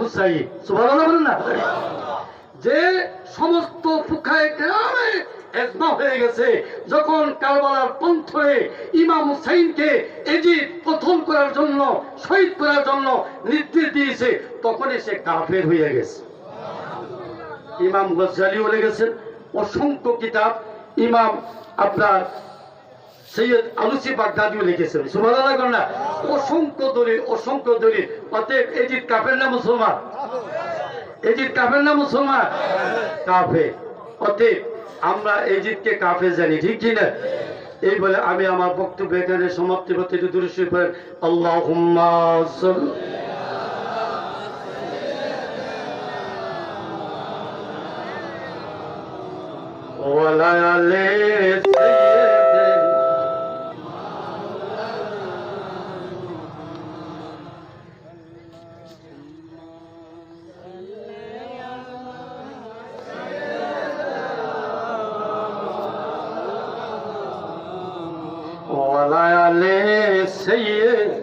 হুসাইন, সুবহানাল্লাহ বলেন না? যে সমস্ত ফুকায়ে কেরামে ইজমা হয়ে গেছে, যখন কারবালার পন্থরে ইমাম হুসাইনকে এজিদ কতল করার জন্য, শহীদ করার জন্য নির্দেশ দিয়েছে, তখনই সে কাফের হয়ে গেছে। ইমাম গজ্জালিও লিখেছেন অসংখ্য কিতাব, ইমাম আপনার সৈয়দ আলুসি বাগদাদিও লিখেছেন, সুবহানাল্লাহ বলেন না? অসংখ্য দলিল, অসংখ্য দলিল। অতএব এজিদ কাফের না মুসলমান? এজিদ কাফের না মুসলমান? কাফের। অতএব আমরা এজিদকে কাফের জানি, ঠিক কি না? এই বলে আমি আমার বক্তব্য এখানে সমাপ্তি করতে দুরূদ শরীফ পড়েন। আল্লাহুম্মা সাল্লি ওয়ালা আলি সাইয়্যিদিনা ওয়ালা আলি সাইয়্যিদিনা।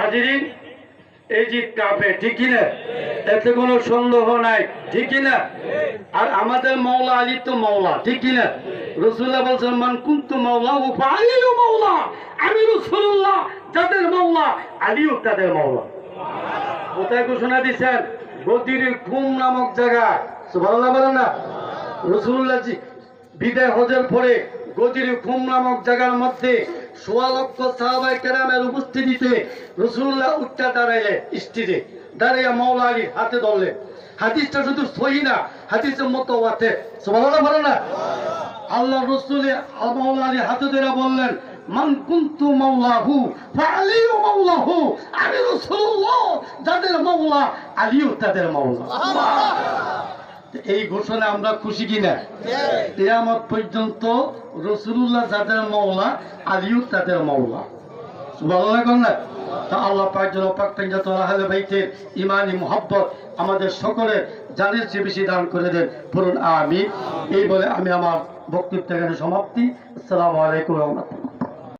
হাজিরিন, এজিদ কাফের, ঠিক কি না? এতে কোনো সন্দেহ নাই, ঠিক কি না? আর আমাদের মাওলা আলী তো মাওলা, ঠিক কি না? রাসূলুল্লাহ বলেছেন মান কুনতু মাওলাহু ফাআলিয়ু মাওলা, আমি রাসূলুল্লাহ যাদের মাওলা, আলীও তাদের মাওলা। কোথায় ঘোষণা দিয়েছেন? গদির খুম নামক জায়গা, সুবহানাল্লাহ বলেন না? রাসূলুল্লাহ জি বিদায় হজের পরে গদির খুম নামক জায়গার মধ্যে ১৬ লক্ষ সাহাবায়ে কেরামের উপস্থিতিতে রাসূলুল্লাহ উঠটা দাঁড়াইলেন, স্টেজে দাঁড়িয়ে মাওলা আলী হাতে ধরলেন। হাদিসটা শুধু সহি না, হাদিসের মতো আছে, সুবহানাল্লাহ বলেন না? আল্লাহ রাসূল মাওলা আলী হাতে ধরে বললেন মান কুনতু মাওলাহু ফাআলিয়ু মাওলাহু, আমি রাসূলুল্লাহ যাদের মাওলা, আলীও তাদের মাওলা। এই ঘোষণা আমরা খুশি কিনা? কিয়ামত পর্যন্ত রাসূলুল্লাহ যাদের মাওলা, আলীও তাদের মাওলা। সুবহানাল্লাহ বলেন না? তা আল্লাহ পাক যেন পাক পঞ্জাত আহলে বাইতের ঈমানি মুহাব্বত আমাদের সকলের জানের চেয়ে বেশি দান করে দেন, বলুন আমিন। এই বলে আমি আমার বক্তব্য এখানে সমাপ্তি। আসসালামু আলাইকুম ওয়া রাহমাতুল্লাহ।